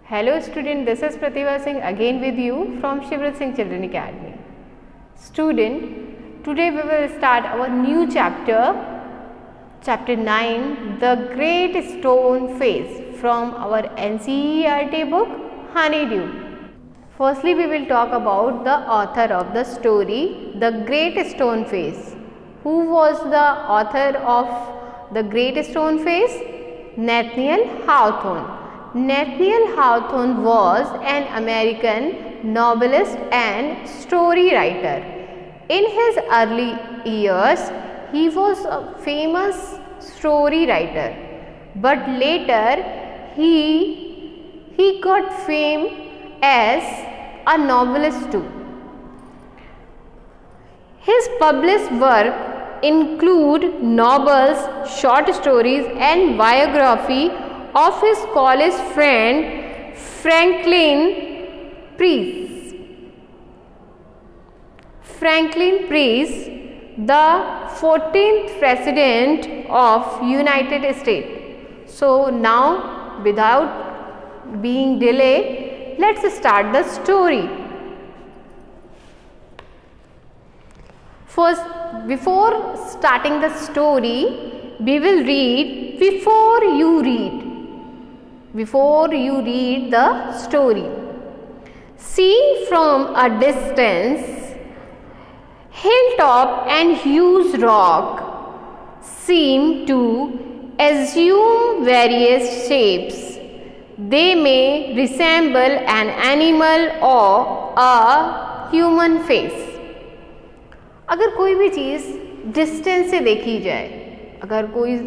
Hello student, this is Pratibha Singh again with you from Shivrat Singh Children Academy. Student, today we will start our new chapter, chapter 9, The Great Stone Face from our NCERT book, Honeydew. Firstly, we will talk about the author of the story, The Great Stone Face. Who was the author of The Great Stone Face? Nathaniel Hawthorne. Nathaniel Hawthorne was an American novelist and story writer. In his early years, he was a famous story writer, but later he got fame as a novelist too. His published work include novels, short stories and biography of his college friend Franklin Pierce. Franklin Pierce, the 14th President of United States. So now, without being delay, let's start the story. First, before starting the story, we will read before you read the story. Seen from a distance, hilltop and huge rock seem to assume various shapes. They may resemble an animal or a human face. अगर कोई भी चीज़ distance से देखी जाए, अगर कोई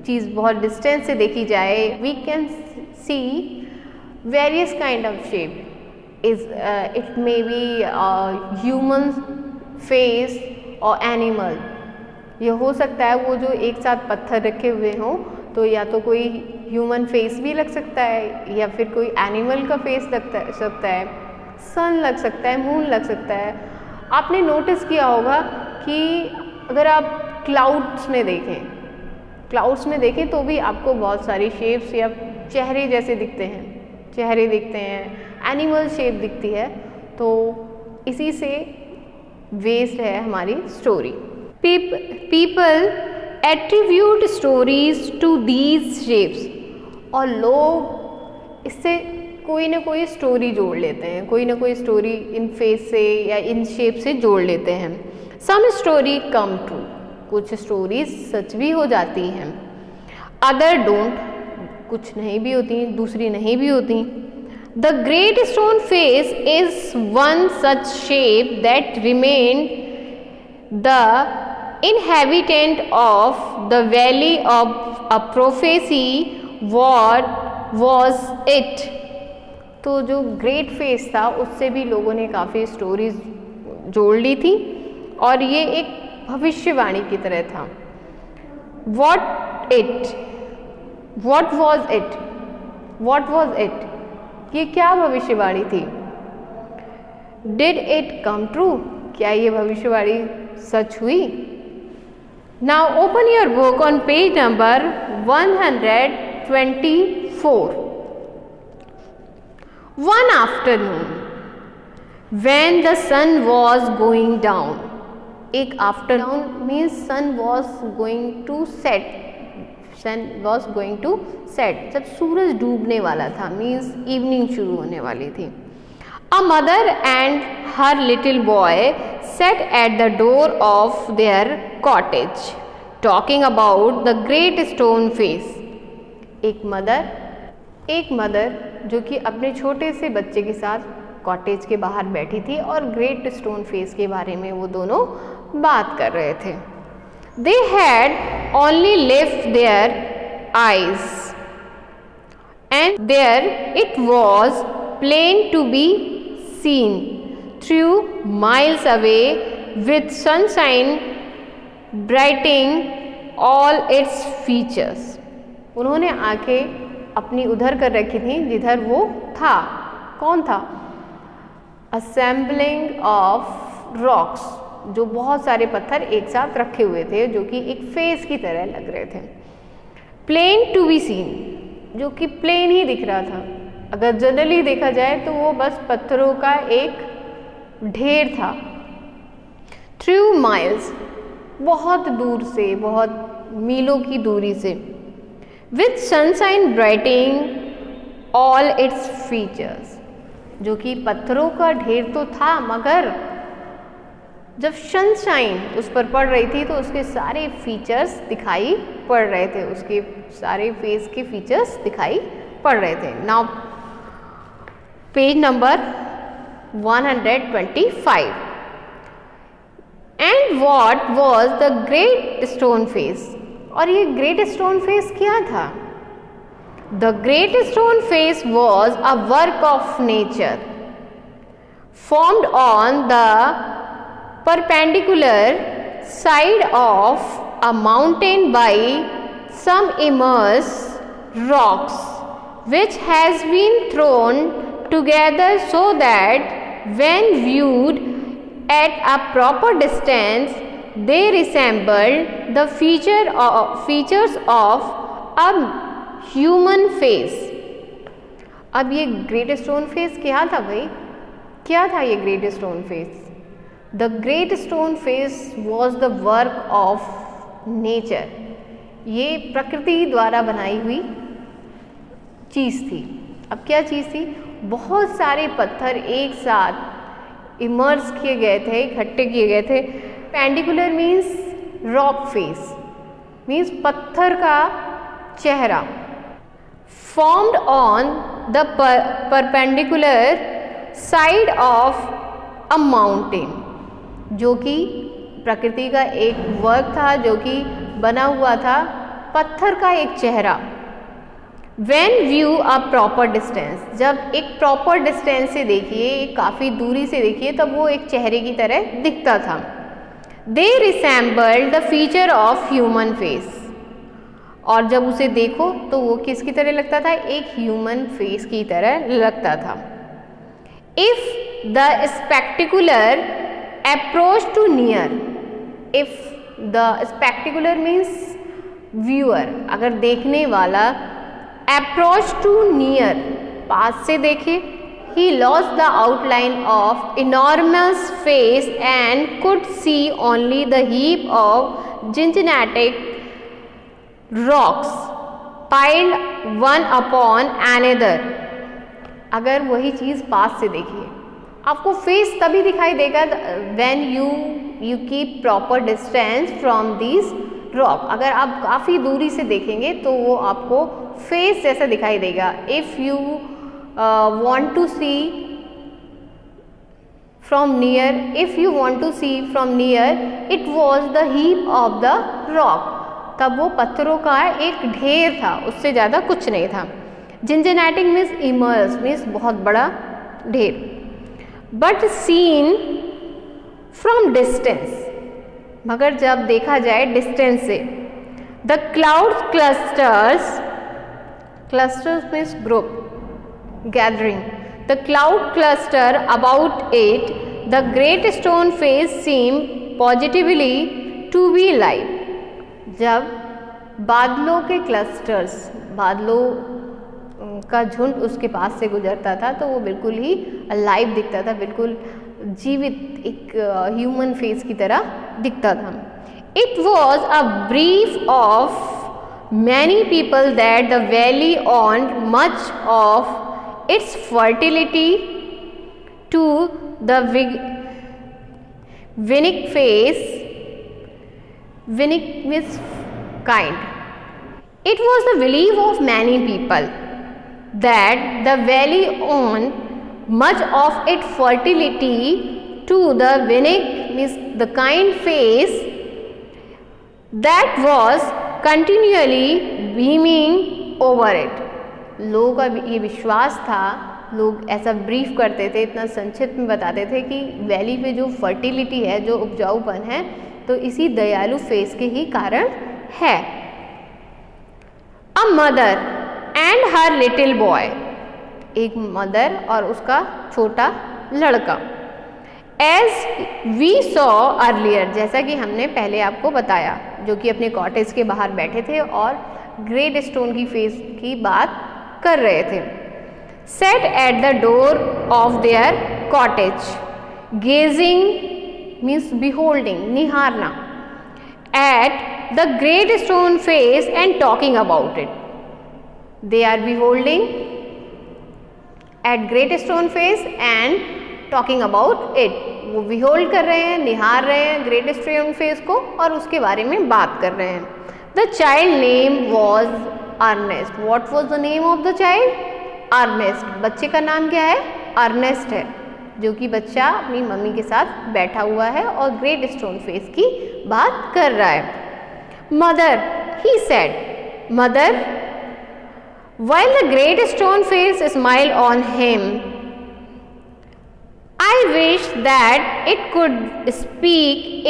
चीज़ बहुत distance से देखी जाए, we can see various kind of shape. It may be human face और एनिमल. ये हो सकता है वो जो एक साथ पत्थर रखे हुए हों, तो या तो कोई ह्यूमन फेस भी लग सकता है या फिर कोई एनिमल का फेस सकता है, सन लग सकता है, मून लग सकता है. आपने नोटिस किया होगा कि अगर आप क्लाउड्स में देखें तो भी आपको बहुत सारी शेप्स या चेहरे जैसे दिखते हैं, एनिमल शेप दिखती है. तो इसी से बेस्ड है हमारी story. People attribute stories to these shapes. और लोग इससे कोई ना कोई स्टोरी जोड़ लेते हैं, कोई ना कोई स्टोरी इन फेस से या इन शेप से जोड़ लेते हैं. Some story come true. कुछ स्टोरीज सच भी हो जाती हैं. Other don't. कुछ नहीं भी होती, दूसरी नहीं भी होती. The great stone face is one such shape that remain the inhabitant of the valley of a prophecy. What was it? तो जो ग्रेट फेस था उससे भी लोगों ने काफ़ी स्टोरीज जोड़ ली थी और ये एक भविष्यवाणी की तरह था. What was it? ये क्या भविष्यवाणी थी? Did it come true? क्या ये भविष्यवाणी सच हुई? Now open your book on page number 124. One afternoon, when the sun was going down. एक afternoon means sun was going to set. जब सूरज डूबने वाला था means evening शुरू होने वाली थी. A mother and her little boy sat at the door of their cottage, talking about the great stone face. एक मदर जो कि अपने छोटे से बच्चे के साथ कॉटेज के बाहर बैठी थी और ग्रेट स्टोन फेस के बारे में वो दोनों बात कर रहे थे. They had only left their eyes, and there it was plain to be seen through miles away, with sunshine brightening all its features. उन्होंने आंखें अपनी उधर कर रखी थी जिधर वो था. कौन था? Assembling of rocks. जो बहुत सारे पत्थर एक साथ रखे हुए थे जो कि एक फेस की तरह लग रहे थे. Plain to be seen. जो कि प्लेन ही दिख रहा था, अगर जनरली देखा जाए तो वो बस पत्थरों का एक ढेर था। थ्रू माइल्स, बहुत दूर से, बहुत मीलों की दूरी से। With sunshine brightening all its features, जो कि पत्थरों का ढेर तो था, मगर जब सनशाइन उस पर पड़ रही थी तो उसके सारे फीचर्स दिखाई पड़ रहे थे, उसके सारे फेस के फीचर्स दिखाई पड़ रहे थे। Now page number 125। And what was the great stone face, और ये ग्रेट स्टोन फेस क्या था? The great stone face was a work of nature formed on the perpendicular side of a mountain by some immersed rocks, which has been thrown together so that when viewed at a proper distance they resembled the features of a human face। अब ये great stone face क्या था भाई? क्या था ये great stone face? The great stone face was the work of nature. ये प्रकृति द्वारा बनाई हुई चीज़ थी। अब क्या चीज़ थी? बहुत सारे पत्थर एक साथ इमर्स किए गए थे, इकट्ठे किए गए थे। Perpendicular means rock face, means पत्थर का चेहरा। Formed on the perpendicular side of a mountain, जो कि प्रकृति का एक वर्क था, जो कि बना हुआ था पत्थर का एक चेहरा। When view a proper distance, जब एक प्रॉपर डिस्टेंस से देखिए, काफ़ी दूरी से देखिए, तब वो एक चेहरे की तरह दिखता था। They resembled the feature of human face, और जब उसे देखो तो वो किसकी तरह लगता था? एक ह्यूमन फेस की तरह लगता था। If the spectacular approach to near, if the spectacular means viewer, अगर देखने वाला approach to near, पास से देखे, he lost the outline of enormous face and could see only the heap of gigantic rocks piled one upon another। अगर वही चीज़ पास से देखिए, आपको फेस तभी दिखाई देगा when you keep proper distance from this rock. अगर आप काफ़ी दूरी से देखेंगे तो वो आपको फेस जैसा दिखाई देगा। If you want to see from near, if you want to see from near, it was the heap of the rock. तब वो पत्थरों का एक ढेर था, उससे ज़्यादा कुछ नहीं था। जिंजेनेटिक मीन्स इमर्स, मीन्स बहुत बड़ा ढेर। बट सीन फ्रॉम डिस्टेंस, मगर जब देखा जाए डिस्टेंस से, the cloud clusters, clusters means group, gathering, the cloud cluster about it, the great stone face seem positively to be live. जब बादलों के क्लस्टर्स, बादलों का झुंड उसके पास से गुजरता था तो वो बिल्कुल ही लाइव दिखता था, बिल्कुल जीवित, एक ह्यूमन फेस की तरह दिखता था। It was a belief of many people that the valley on much of its fertility to the benign face, benign means kind. It was the belief of many people that the valley owed much of its fertility to the Vinic, means the kind face that was continually beaming over it। लोगों का ये विश्वास था, लोग ऐसा brief करते थे, इतना संक्षिप्त में बताते थे कि वैली पे जो फर्टिलिटी है, जो उपजाऊपन है, तो इसी दयालु फेस के ही कारण है। A mother and her little boy, एक मदर और उसका छोटा लड़का। एज वी सॉ अर्लियर, जैसा कि हमने पहले आपको बताया, जो कि अपने कॉटेज के बाहर बैठे थे और ग्रेट स्टोन की फेस की बात कर रहे थे। sat at the door of their cottage, gazing means beholding, niharna, at the great stone face and talking about it. They are beholding at great stone face and talking about it. वो behold कर रहे हैं, निहार रहे हैं great stone face को और उसके बारे में बात कर रहे हैं. The child name was Ernest. What was the name of the child? Ernest. बच्चे का नाम क्या है? Ernest है, जो कि बच्चा अपनी मम्मी के साथ बैठा हुआ है और ग्रेट स्टोन फेस की बात कर रहा है. Mother, he said. Mother, while the great stone face smiled on him, I wish that it could speak,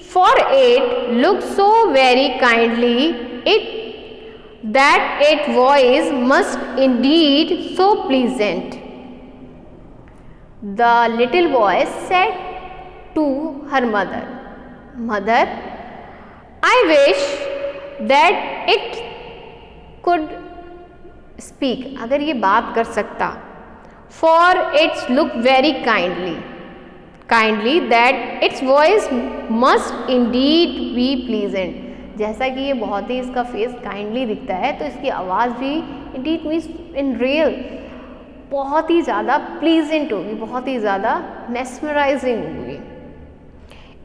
for it looked so very kindly, that its voice must indeed so pleasant. The little boy said to her mother, Mother, I wish that it could speak. अगर ये बात कर सकता. For its look very kindly, that its voice must indeed be pleasant. जैसा कि ये बहुत ही इसका फेस काइंडली दिखता है तो इसकी आवाज़ भी indeed means in real बहुत ही ज़्यादा प्लीजेंट होगी, बहुत ही ज़्यादा mesmerizing होगी.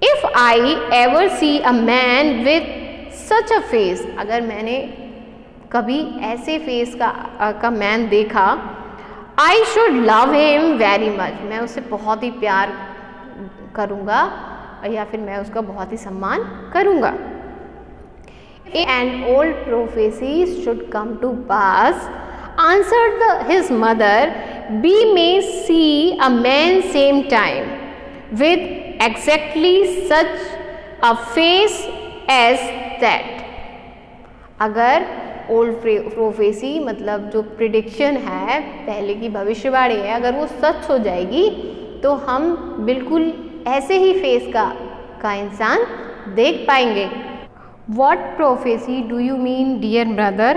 If I ever see a man with such a face, अगर मैंने कभी ऐसे फेस का मैन देखा, I should love him very much. मैं उससे बहुत ही प्यार करूँगा या फिर मैं उसका बहुत ही सम्मान करूँगा. An old prophecy should come to pass, answered his mother. We may see a man same time with exactly such a face as that. अगर ओल्ड प्रोफेसी मतलब जो प्रिडिक्शन है, पहले की भविष्यवाणी है, अगर वो सच हो जाएगी तो हम बिल्कुल ऐसे ही फेस का इंसान देख पाएंगे. What prophecy do you mean, dear brother?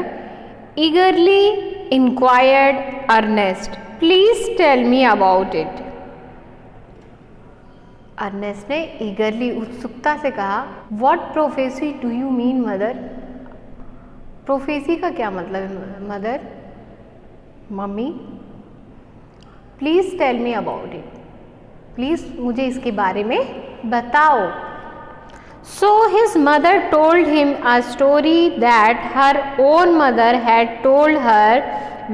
Eagerly inquired Ernest. Please tell me about it. Ernest ने ईगरली उत्सुकता से कहा, What prophecy do you mean, mother? Prophecy का क्या मतलब है mother, mummy? Please tell me about it. Please मुझे इसके बारे में बताओ. So his mother told him a story that her own mother had told her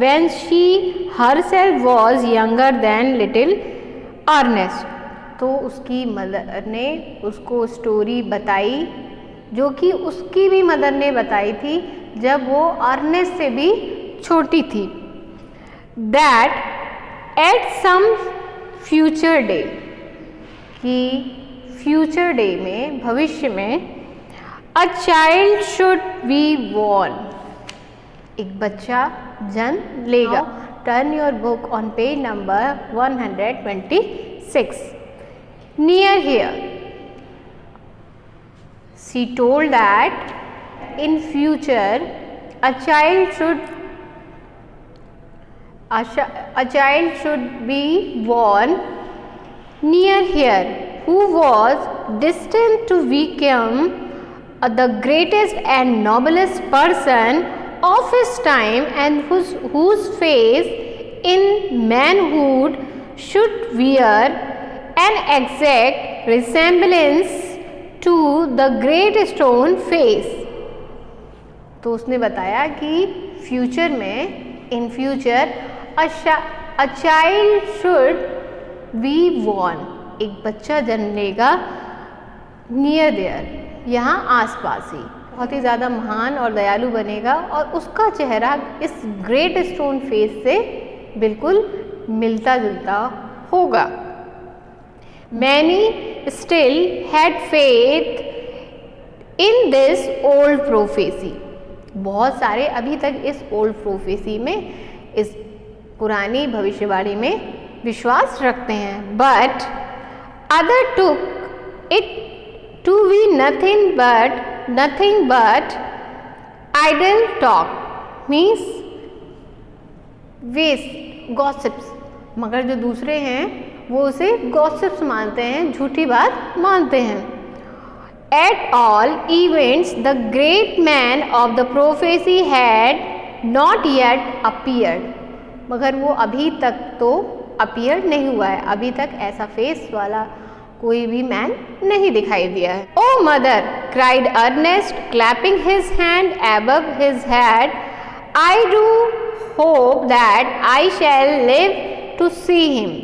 when she herself was younger than little Ernest. तो उसकी मदर ने उसको story बताई जो कि उसकी भी मदर ने बताई थी जब वो अर्नेस्ट से भी छोटी थी. That at some future day, कि फ्यूचर डे में, भविष्य में, a child should be born, एक बच्चा जन्म लेगा. Turn your book on page number 126. Near here, she told that in future a child should be born near here who was destined to become the greatest and noblest person of his time, and whose face in manhood should wear an exact resemblance to the great stone face. तो उसने बताया कि future में, in future, a child should be born, एक बच्चा जन्म लेगा, near there, यहाँ आसपास ही, बहुत ही ज़्यादा महान और दयालु बनेगा और उसका चेहरा इस ग्रेट स्टोन फेस से बिल्कुल मिलता जुलता होगा. Many still had faith in this old prophecy. बहुत सारे अभी तक इस ओल्ड प्रोफेसी में, इस पुरानी भविष्यवाणी में विश्वास रखते हैं. But other took it to be nothing but idle talk, means वेस गॉसिप्स, मगर जो दूसरे हैं वो उसे गॉसिप्स मानते हैं, झूठी बात मानते हैं। At all events, the great man of the prophecy had not yet appeared. मगर वो अभी तक तो अपीयर नहीं हुआ है, अभी तक ऐसा फेस वाला कोई भी मैन नहीं दिखाई दिया है। ओ mother, cried Ernest, clapping his hand above his head, I do hope that I shall live to see him.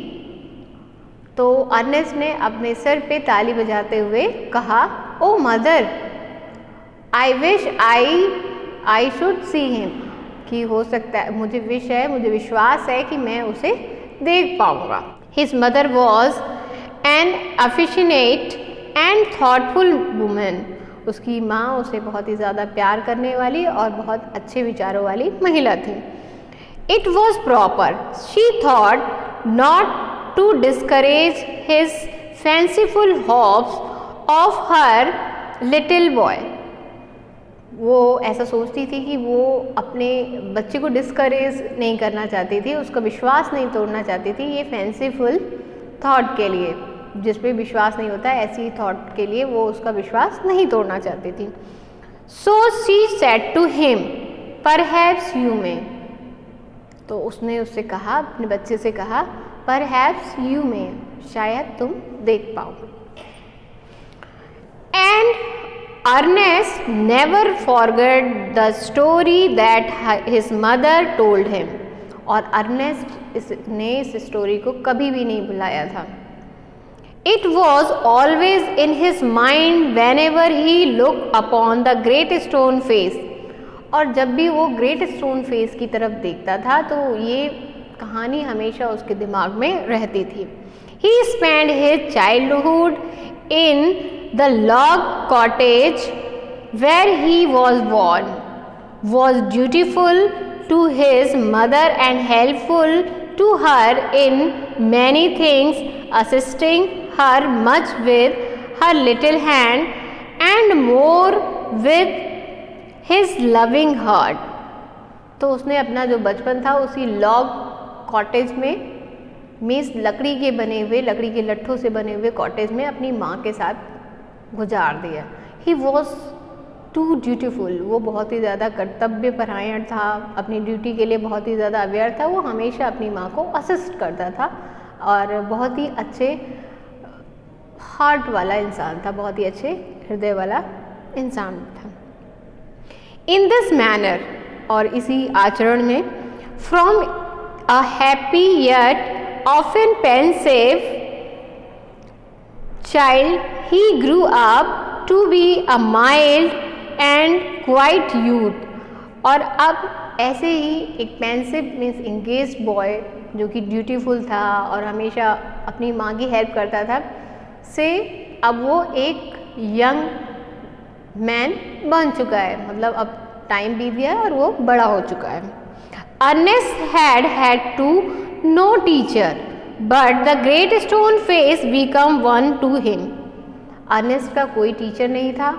तो अर्नेस्ट ने अपने सर पे ताली बजाते हुए कहा, oh mother, I wish I should see him, कि हो सकता है, मुझे विश है, मुझे विश्वास है कि मैं उसे देख पाऊंगा। His mother was an affectionate and thoughtful women, उसकी माँ उसे बहुत ही ज़्यादा प्यार करने वाली और बहुत अच्छे विचारों वाली महिला थी। It was proper, she thought, not to discourage his fanciful hopes of her little boy. वो ऐसा सोचती थी कि वो अपने बच्चे को डिस्करेज नहीं करना चाहती थी, उसका विश्वास नहीं तोड़ना चाहती थी, ये फैंसीफुल थॉट के लिए, जिस पे विश्वास नहीं होता ऐसी थॉट के लिए वो उसका विश्वास नहीं तोड़ना चाहती थी। So she said to him, perhaps you may, तो उसने उससे कहा, अपने बच्चे से कहा, Perhaps you may, शायद तुम देख पाओ। And Ernest never forgot the story that his mother told him. और अर्नेस्ट ने इस स्टोरी को कभी भी नहीं भुलाया था। It was always in his mind whenever he looked upon the great stone face. और जब भी वो ग्रेट स्टोन फेस की तरफ देखता था तो ये कहानी हमेशा उसके दिमाग में रहती थी। He spent his childhood in the log cottage where he was born, was dutiful to his mother and helpful to her in many things, assisting her much with her little hand and more with his loving heart. तो उसने अपना जो बचपन था उसी log cottage में, means लकड़ी के बने हुए, लकड़ी के लट्ठों से बने हुए कॉटेज में अपनी माँ के साथ गुजार दिया। ही वॉज टू ड्यूटीफुल, वो बहुत ही ज़्यादा कर्तव्य परायण था, अपनी ड्यूटी के लिए बहुत ही ज़्यादा अवेयर था, वो हमेशा अपनी माँ को असिस्ट करता था और बहुत ही अच्छे हार्ट वाला इंसान था, बहुत ही अच्छे हृदय वाला इंसान था। इन दिस मैनर, और इसी आचरण में, from a happy yet often pensive child, he grew up to be a mild and quiet youth. और अब ऐसे ही एक पेंसिव मीन्स इंगेज्ड बॉय जो कि ड्यूटीफुल था और हमेशा अपनी माँ की हेल्प करता था, से अब वो एक यंग मैन बन चुका है, मतलब अब टाइम बीत गया और वो बड़ा हो चुका है। Ernest had to no teacher, but the great stone face become one to him. Ernest का कोई टीचर नहीं था,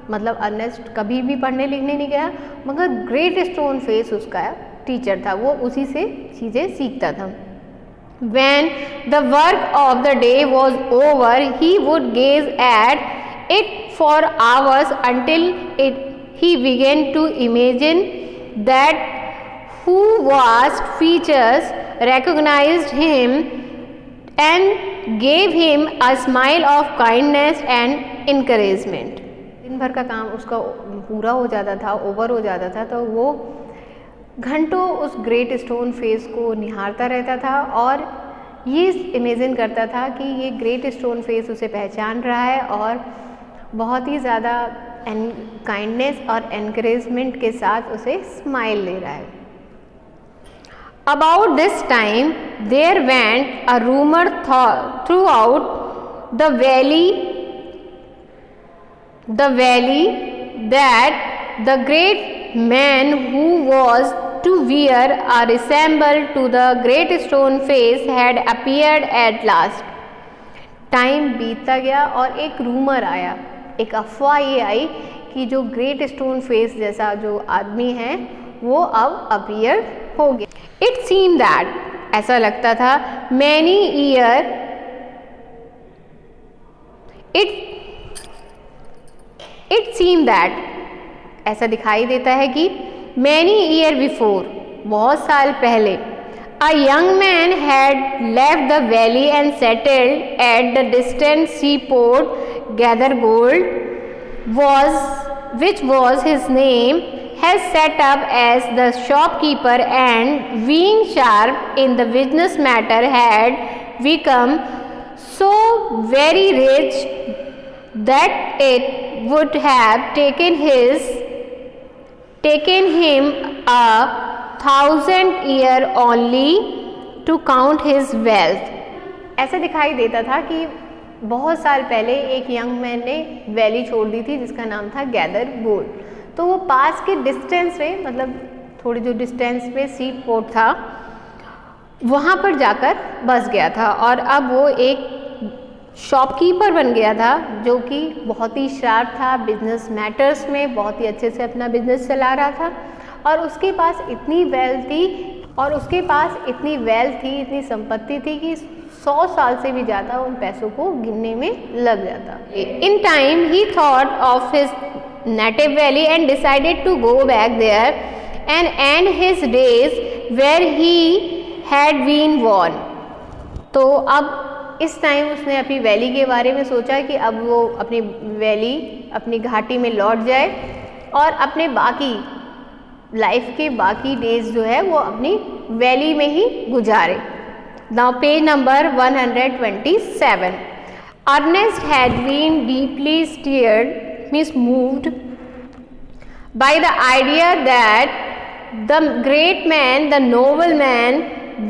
मतलब अर्नेस्ट कभी भी पढ़ने लिखने नहीं गया, मगर ग्रेट स्टोन फेस उसका टीचर था, वो उसी से चीज़ें सीखता था। When the work of the day was over, he would gaze at it for hours until he began to imagine that who vast features recognized him and gave him a smile of kindness and encouragement. दिन भर का काम उसका पूरा हो जाता था, over हो जाता था, तो वो घंटों उस ग्रेट स्टोन फेस को निहारता रहता था और ये इमेजिन करता था कि ये ग्रेट स्टोन फेस उसे पहचान रहा है और बहुत ही ज़्यादा काइंडनेस और एनकरेजमेंट के साथ उसे स्माइल दे रहा है। About this time, there went a rumor throughout the valley that the great man who was to wear a resemble to the great stone face had appeared at last. Time बीतता गया और एक rumour आया, एक अफवाह ये आई कि जो ग्रेट स्टोन फेस जैसा जो आदमी है वो अब अपीयर हो गया। इट सीम दैट, ऐसा लगता था, many year it seem that, ऐसा दिखाई देता है कि मैनी ईयर बिफोर, बहुत साल पहले, a young man had left the valley and settled at the distant sea port Gathergold which was his name, has set up as the shopkeeper, and being sharp in the business matter had become so very rich that it would have taken him 1,000 years only to count his wealth. ऐसा दिखाई देता था कि बहुत साल पहले एक young man ने वैली छोड़ दी थी जिसका नाम था गैदरगोल्ड। तो वो पास के डिस्टेंस में, मतलब थोड़ी जो डिस्टेंस पे सी पोर्ट था, वहाँ पर जाकर बस गया था और अब वो एक शॉपकीपर बन गया था जो कि बहुत ही शार्प था बिजनेस मैटर्स में, बहुत ही अच्छे से अपना बिजनेस चला रहा था और उसके पास इतनी वेल्थ थी, इतनी संपत्ति थी कि 100 साल से भी ज़्यादा उन पैसों को गिनने में लग जाता। In time he thought of his native valley and decided to go back there and end his days where he had been born. तो अब इस टाइम उसने अपनी वैली के बारे में सोचा कि अब वो अपनी वैली, अपनी घाटी में लौट जाए और अपने बाकी लाइफ के बाकी डेज जो है वो अपनी वैली में ही गुजारे। Now page number 127. Ernest had been deeply stirred, moved by the idea that the great man, the noble man,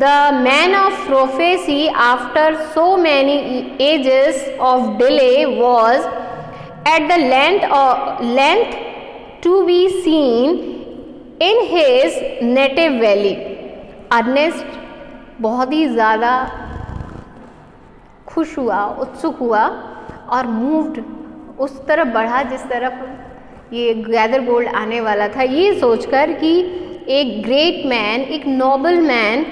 the man of prophecy, after so many ages of delay, was at the length to be seen in his native valley. Ernest बहुत ही ज़्यादा खुश हुआ, उत्सुक हुआ और moved उस तरफ बढ़ा जिस तरफ ये गैदरगोल्ड आने वाला था, ये सोचकर कि एक ग्रेट मैन, एक नोबल मैन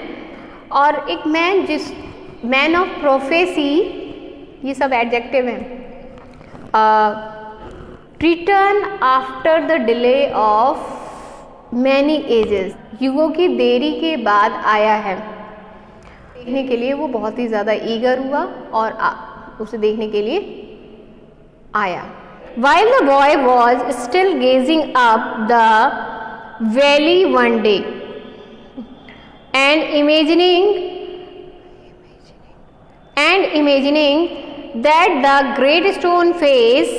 और एक मैन ऑफ प्रोफेसी, ये सब एडजेक्टिव हैं, return after the delay of many ages, युगों की देरी के बाद आया है। देखने के लिए वो बहुत ही ज़्यादा ईगर हुआ और उसे देखने के लिए आया। While the boy was still gazing up the valley one day and imagining that the great stone face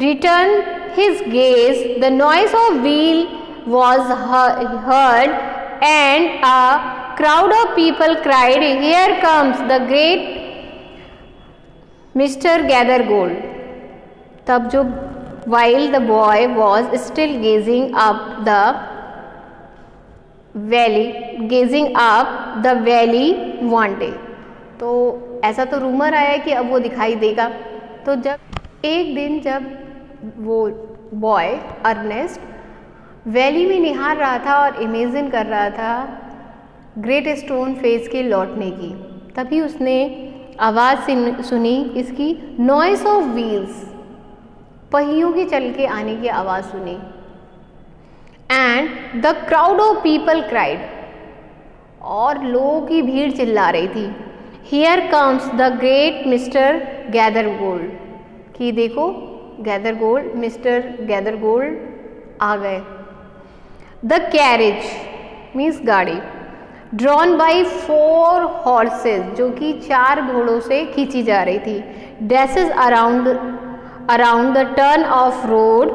returned his gaze, the noise of wheel was heard and a crowd of people cried, "Here comes the great Mr. Gathergold." तब जो while the boy was still gazing up the valley one day, तो ऐसा तो rumour आया कि अब वो दिखाई देगा। तो जब एक दिन जब वो बॉय अर्नेस्ट वैली में निहार रहा था और इमेजिन कर रहा था ग्रेट स्टोन फेस के लौटने की, तभी उसने आवाज़ सुनी इसकी, नॉइस ऑफ व्हील्स, पहियों के चल के आने की आवाज़ सुनी, and the crowd of people cried, और लोगों की भीड़ चिल्ला रही थी, here comes the great mister Gathergold, कि देखो गैदरगोल्ड, मिस्टर गैदरगोल्ड आ गए। द कैरेज मीन्स गाड़ी, ड्रॉन बाई 4 हॉर्सेज, जो कि 4 घोड़ों से खींची जा रही थी, dashes around the turn of road,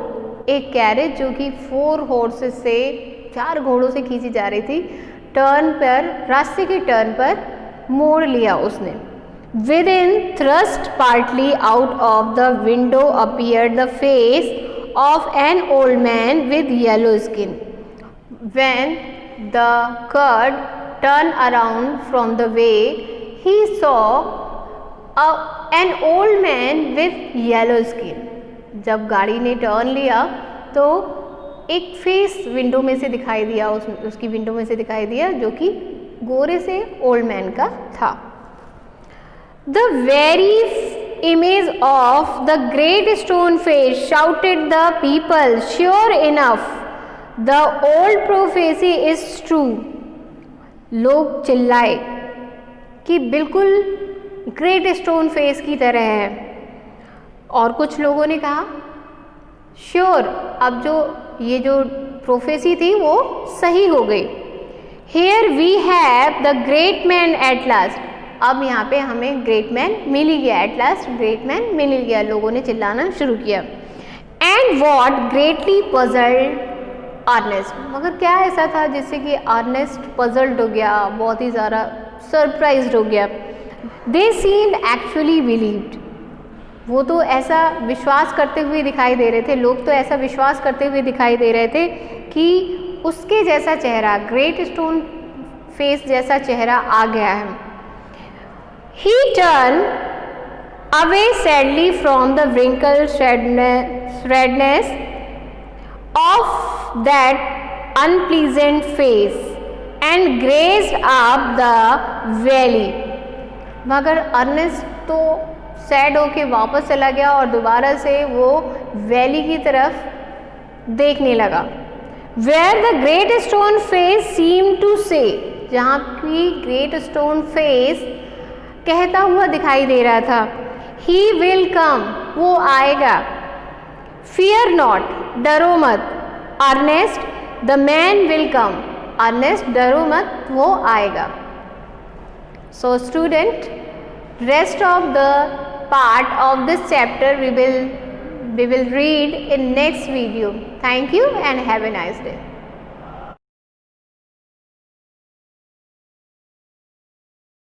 एक कैरेज जो कि 4 हॉर्सेज से, 4 घोड़ों से खींची जा रही थी, टर्न पर, रास्ते के टर्न पर मोड़ लिया उसने। With in thrust partly out of the window appeared the face of an old man with yellow skin. When the curd turned around from the way, he saw an old man with yellow skin. जब गाड़ी ने turn लिया तो एक face window में से दिखाई दिया, उसकी विंडो में से दिखाई दिया, जो कि गोरे से ओल्ड मैन का था। The very image of the great stone face shouted the people, sure enough the old prophecy is true. लोग चिल्लाए कि बिल्कुल ग्रेट स्टोन फेस की तरह है। और कुछ लोगों ने कहा श्योर, अब ये जो प्रोफेसी थी वो सही हो गई। Here we have the great man at last, अब यहाँ पे हमें ग्रेट मैन मिल ही गया, एट लास्ट ग्रेट मैन मिल ही गया। लोगों ने चिल्लाना शुरू किया। And what greatly puzzled Ernest, मगर क्या ऐसा था जिससे कि अर्नेस्ट पजल्ड हो गया, बहुत ही ज़्यादा सरप्राइज्ड हो गया। दे सीम्ड एक्चुअली बिलीव्ड, वो तो ऐसा विश्वास करते हुए दिखाई दे रहे थे, लोग तो ऐसा विश्वास करते हुए दिखाई दे रहे थे कि उसके जैसा चेहरा, ग्रेट स्टोन फेस जैसा चेहरा आ गया है। He turned away sadly from the wrinkled redness of that unpleasant face and gazed up the valley. मगर अर्नेस्ट तो सैड होके वापस चला गया और दोबारा से वो वैली की तरफ देखने लगा। Where the great stone face seemed to say, जहाँ की ग्रेट स्टोन फेस कहता हुआ दिखाई दे रहा था, He will come, वो आएगा। Fear not, डरो मत। Ernest, the man will come, Ernest डरो मत, वो आएगा। So student, rest of the part of this chapter we will read in next video. Thank you and have a nice day.